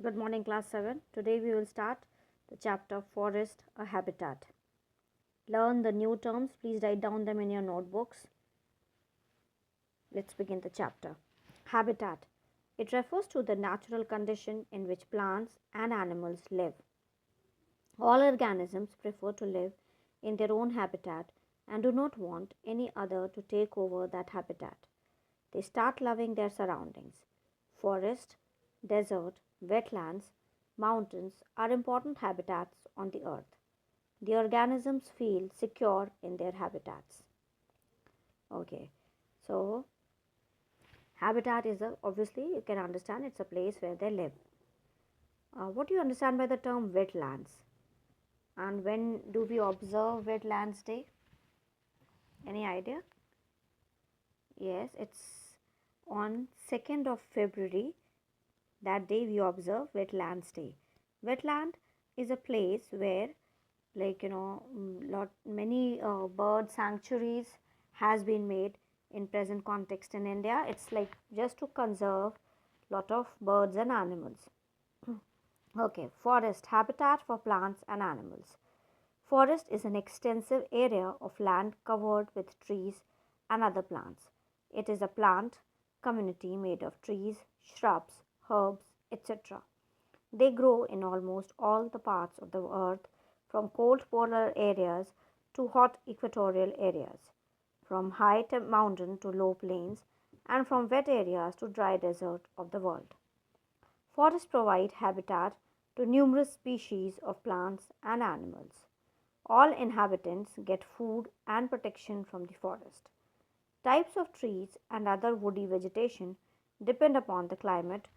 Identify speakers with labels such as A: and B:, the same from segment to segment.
A: Good morning, class 7. Today we will start the chapter Forest, a Habitat. Learn the new terms. Please write down them in your notebooks. Let's begin the chapter. Habitat. It refers to the natural condition in which plants and animals live. All organisms prefer to live in their own habitat and do not want any other to take over that habitat. They start loving their surroundings. Forest, desert, wetlands, mountains are important habitats on the earth. The organisms feel secure in their habitats. Okay, so habitat is obviously you can understand it's a place where they live. What do you understand by the term wetlands? And when do we observe Wetlands Day? Any idea? Yes, it's on 2nd of February. That day we observe Wetlands Day. Wetland is a place where many bird sanctuaries has been made in present context in India. It's like just to conserve lot of birds and animals. Okay, forest, habitat for plants and animals. Forest is an extensive area of land covered with trees and other plants. It is a plant community made of trees, shrubs, herbs, etc. They grow in almost all the parts of the earth, from cold polar areas to hot equatorial areas, from high mountain to low plains, and from wet areas to dry desert of the world. Forests provide habitat to numerous species of plants and animals. All inhabitants get food and protection from the forest. Types of trees and other woody vegetation depend upon the climate,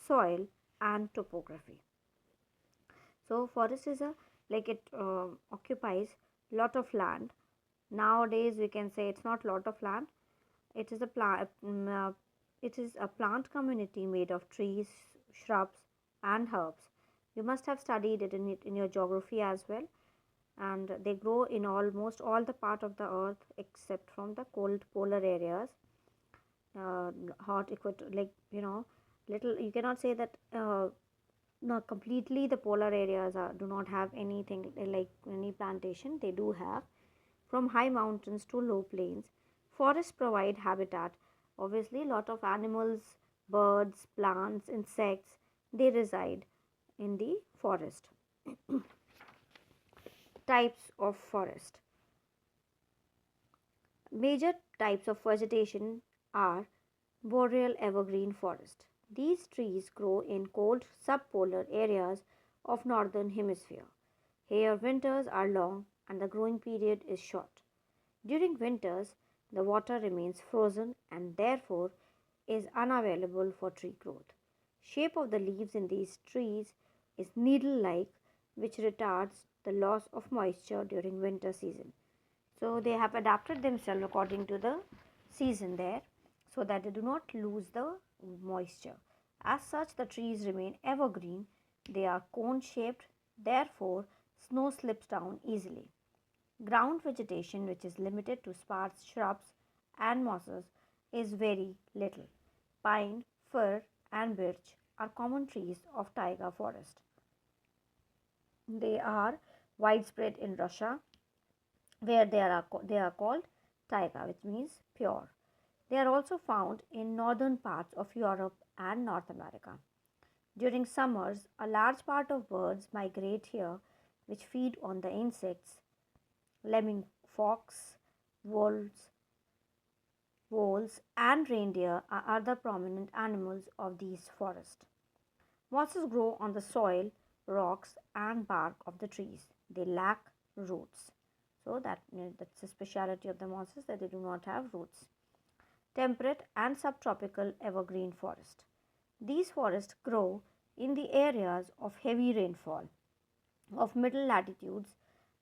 A: soil, and topography. So, forest is it occupies lot of land. Nowadays, we can say it's not lot of land. It is a plant community made of trees, shrubs, and herbs. You must have studied it in your geography as well. And they grow in almost all the part of the earth except from the cold polar areas, hot equator, little. You cannot say that no, completely the polar areas do not have anything like any plantation. They do have. From high mountains to low plains, forests provide habitat. Obviously, lot of animals, birds, plants, insects, they reside in the forest. Types of forest. Major types of vegetation are Boreal evergreen forest. These trees grow in cold subpolar areas of northern hemisphere. Here winters are long and the growing period is short. During winters, the water remains frozen and therefore is unavailable for tree growth. Shape of the leaves in these trees is needle-like, which retards the loss of moisture during winter season. So they have adapted themselves according to the season there so that they do not lose the moisture. As such, the trees remain evergreen. They are cone shaped, therefore snow slips down easily. Ground vegetation, which is limited to sparse shrubs and mosses, is very little. Pine, fir and birch are common trees of taiga forest. They are widespread in Russia, where they are called taiga, which means pure. They are also found in northern parts of Europe and North America. During summers, a large part of birds migrate here, which feed on the insects. Lemming, fox, wolves, and reindeer are other prominent animals of these forests. Mosses grow on the soil, rocks, and bark of the trees. They lack roots. So that's the speciality of the mosses, that they do not have roots. Temperate and subtropical evergreen forest. These forests grow in the areas of heavy rainfall of middle latitudes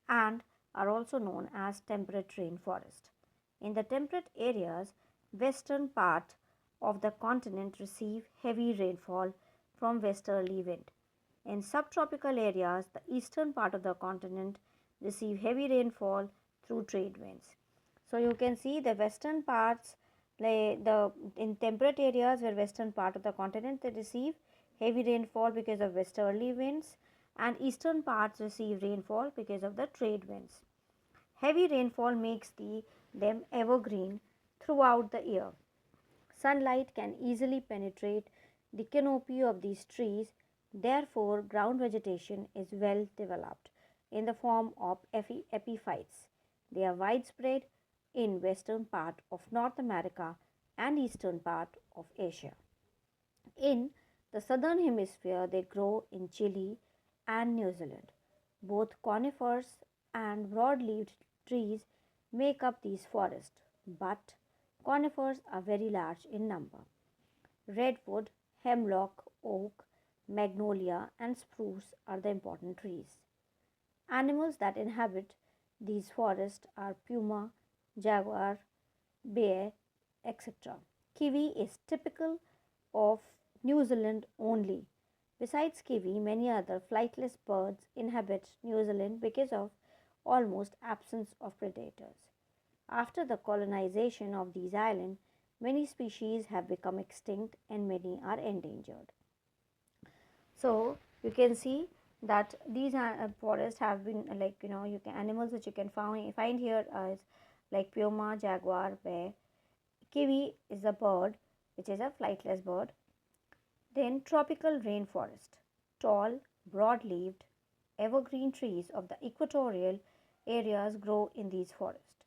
A: and are also known as temperate rainforest. In the temperate areas, western part of the continent receive heavy rainfall from westerly wind. In subtropical areas, the eastern part of the continent receive heavy rainfall through trade winds. So you can see the western parts, in temperate areas where western part of the continent, they receive heavy rainfall because of westerly winds, and eastern parts receive rainfall because of the trade winds. Heavy rainfall makes them evergreen throughout the year. Sunlight can easily penetrate the canopy of these trees, therefore, ground vegetation is well developed in the form of epiphytes. They are widespread in western part of North America and eastern part of Asia. In the southern hemisphere, they grow in Chile and New Zealand. Both conifers and broad-leaved trees make up these forests, but conifers are very large in number. Redwood, hemlock, oak, magnolia, and spruce are the important trees. Animals that inhabit these forests are puma, jaguar, bear, etc. Kiwi is typical of New Zealand only. Besides kiwi, many other flightless birds inhabit New Zealand because of almost absence of predators. After the colonization of these islands, many species have become extinct and many are endangered. So you can see that these forests have been you can animals which you can find here is like puma, jaguar, bear. Kiwi is a bird which is a flightless bird. Then tropical rainforest, tall, broad-leaved, evergreen trees of the equatorial areas grow in these forests.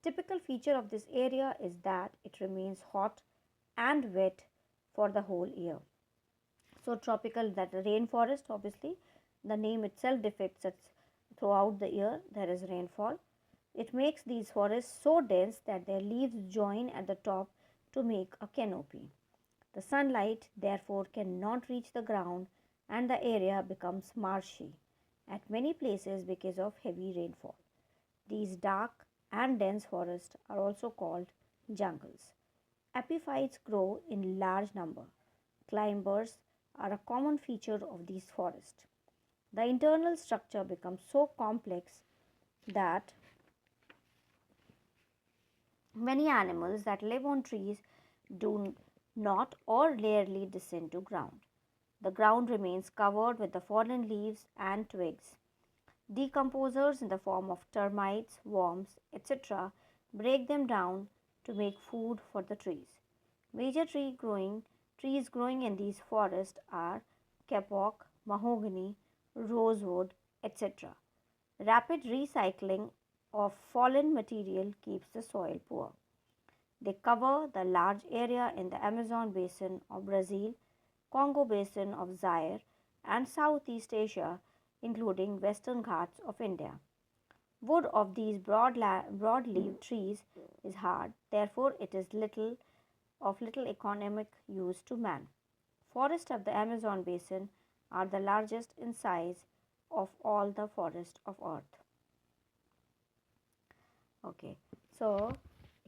A: Typical feature of this area is that it remains hot and wet for the whole year. So tropical, that rainforest, obviously the name itself depicts that throughout the year there is rainfall. It makes these forests so dense that their leaves join at the top to make a canopy. The sunlight therefore cannot reach the ground and the area becomes marshy at many places because of heavy rainfall. These dark and dense forests are also called jungles. Epiphytes grow in large number. Climbers are a common feature of these forests. The internal structure becomes so complex that many animals that live on trees do not or rarely descend to ground. The ground remains covered with the fallen leaves and twigs. Decomposers in the form of termites, worms, etc. break them down to make food for the trees. Major trees growing in these forests are kapok, mahogany, rosewood, etc. Rapid recycling of fallen material keeps the soil poor. They cover the large area in the Amazon basin of Brazil, Congo basin of Zaire, and Southeast Asia, including Western Ghats of India. Wood of these broad-leaved trees is hard, therefore it is little economic use to man. Forests of the Amazon basin are the largest in size of all the forests of earth. Okay, so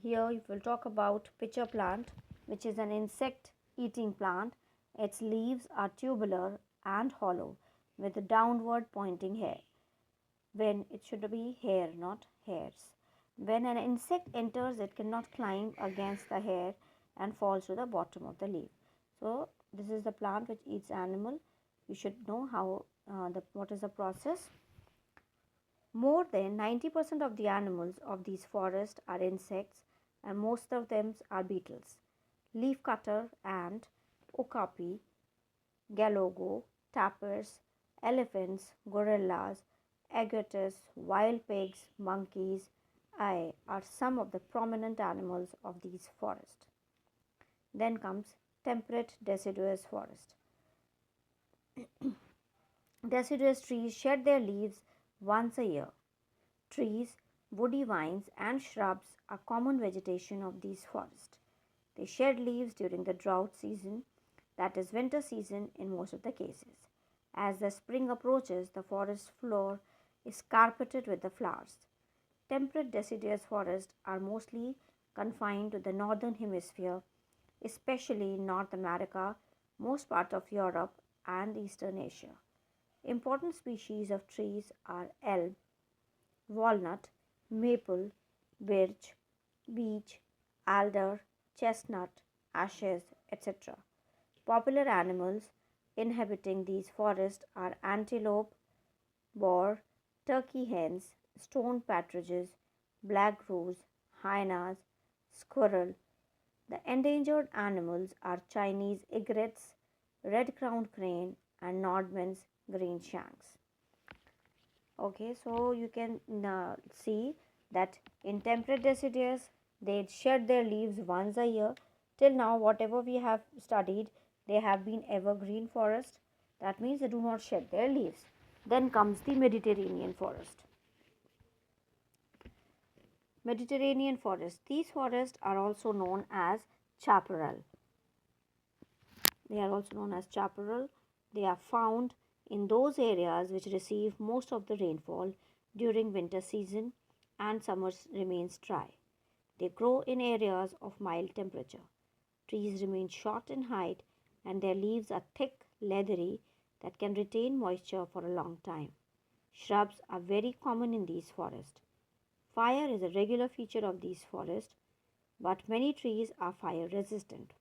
A: here we will talk about pitcher plant, which is an insect eating plant. Its leaves are tubular and hollow with a downward pointing hair. When it should be hair, not hairs. When an insect enters, it cannot climb against the hair and falls to the bottom of the leaf. So this is the plant which eats animal. You should know how what is the process. More than 90% of the animals of these forests are insects, and most of them are beetles. Leafcutter and okapi, galago, tapirs, elephants, gorillas, agoutis, wild pigs, monkeys, are some of the prominent animals of these forests. Then comes temperate deciduous forest. Deciduous trees shed their leaves once a year. Trees, woody vines, and shrubs are common vegetation of these forests. They shed leaves during the drought season, that is, winter season in most of the cases. As the spring approaches, the forest floor is carpeted with the flowers. Temperate deciduous forests are mostly confined to the northern hemisphere, especially in North America, most part of Europe, and Eastern Asia. Important species of trees are elm, walnut, maple, birch, beech, alder, chestnut, ashes, etc. Popular animals inhabiting these forests are antelope, boar, turkey hens, stone partridges, black grouse, hyenas, squirrel. The endangered animals are Chinese egrets, red-crowned crane, and Nordmann's green shanks. Okay, so you can see that in temperate deciduous, they shed their leaves once a year. Till now, whatever we have studied, they have been evergreen forest. That means they do not shed their leaves. Then comes the Mediterranean forest. Mediterranean forest. These forests are also known as chaparral. They are also known as chaparral. They are found in those areas which receive most of the rainfall during winter season and summer remains dry. They grow in areas of mild temperature. Trees remain short in height and their leaves are thick, leathery that can retain moisture for a long time. Shrubs are very common in these forests. Fire is a regular feature of these forests, but many trees are fire resistant.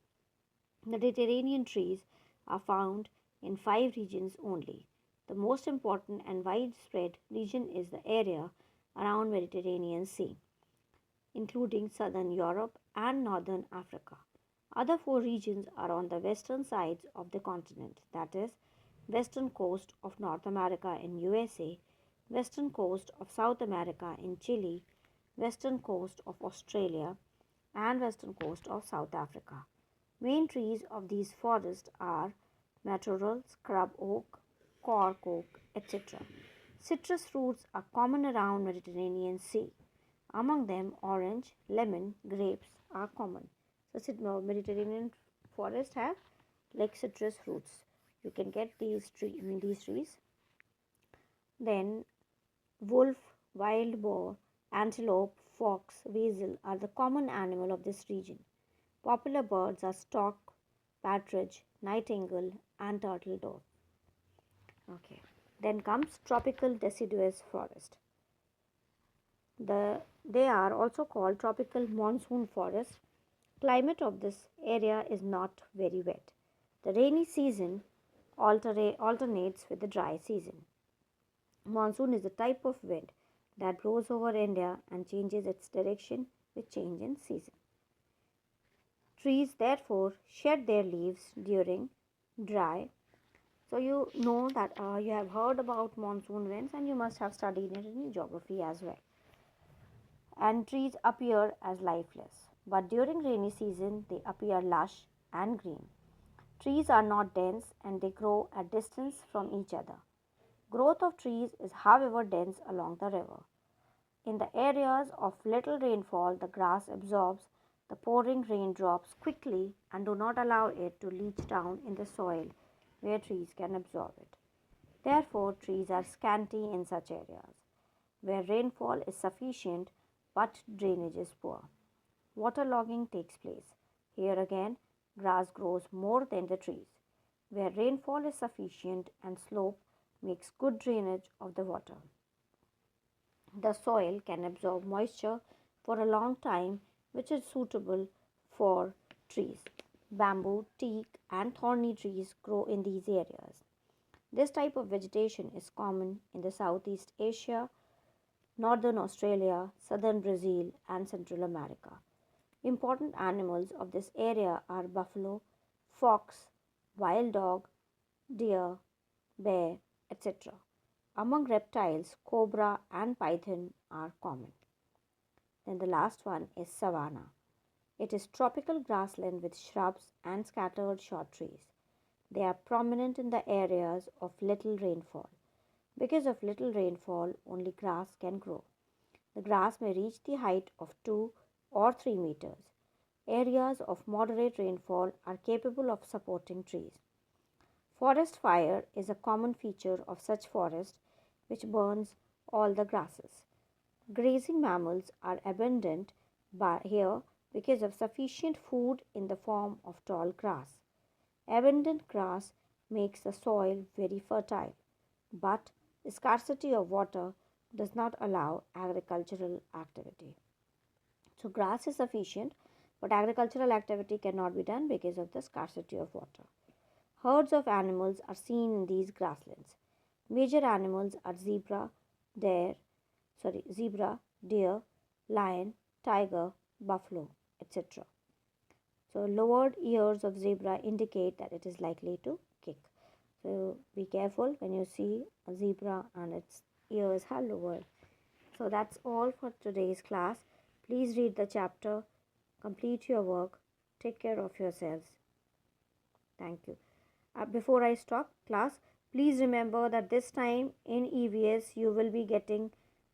A: The Mediterranean trees are found in 5 regions only. The most important and widespread region is the area around Mediterranean Sea, including southern Europe and northern Africa. Other 4 regions are on the western sides of the continent, that is, western coast of North America in USA, western coast of South America in Chile, western coast of Australia, and western coast of South Africa. Main trees of these forests are matorral, scrub oak, cork oak, etc. Citrus fruits are common around Mediterranean Sea. Among them, orange, lemon, grapes are common. So, Mediterranean forests have like citrus fruits. You can get these trees. Then, wolf, wild boar, antelope, fox, weasel are the common animal of this region. Popular birds are stork, partridge, nightingale, and turtle dove. Okay. Then comes tropical deciduous forest. They are also called tropical monsoon forest. Climate of this area is not very wet. The rainy season alternates with the dry season. Monsoon is a type of wind that blows over India and changes its direction with change in season. Trees therefore shed their leaves during dry. So you know that you have heard about monsoon winds and you must have studied it in geography as well. And trees appear as lifeless, but during rainy season they appear lush and green. Trees are not dense and they grow at distance from each other. Growth of trees is however dense along the river. In the areas of little rainfall, the grass absorbs the pouring raindrops quickly and do not allow it to leach down in the soil where trees can absorb it. Therefore, trees are scanty in such areas where rainfall is sufficient but drainage is poor. Waterlogging takes place. Here again, grass grows more than the trees. Where rainfall is sufficient and slope makes good drainage of the water. The soil can absorb moisture for a long time, which is suitable for trees. Bamboo, teak, and thorny trees grow in these areas. This type of vegetation is common in the Southeast Asia, northern Australia, southern Brazil, and Central America. Important animals of this area are buffalo, fox, wild dog, deer, bear, etc. Among reptiles, cobra and python are common. Then the last one is savanna. It is tropical grassland with shrubs and scattered short trees. They are prominent in the areas of little rainfall. Because of little rainfall, only grass can grow. The grass may reach the height of 2 or 3 meters. Areas of moderate rainfall are capable of supporting trees. Forest fire is a common feature of such forest which burns all the grasses. Grazing mammals are abundant here because of sufficient food in the form of tall grass. Abundant grass makes the soil very fertile, but scarcity of water does not allow agricultural activity. So, grass is sufficient, but agricultural activity cannot be done because of the scarcity of water. Herds of animals are seen in these grasslands. Major animals are zebra, deer, lion, tiger, buffalo, etc. So lowered ears of zebra indicate that it is likely to kick. So be careful when you see a zebra and its ears are lowered. So that's all for today's class. Please read the chapter, complete your work, take care of yourselves. Thank you. Before I stop class, please remember that this time in EVS you will be getting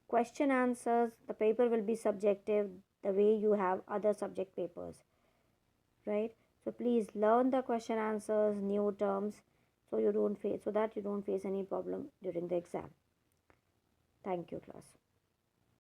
A: question answers. The paper will be subjective the way you have other subject papers, right? So please learn the question answers, new terms, so that you don't face any problem during the exam. Thank you, class.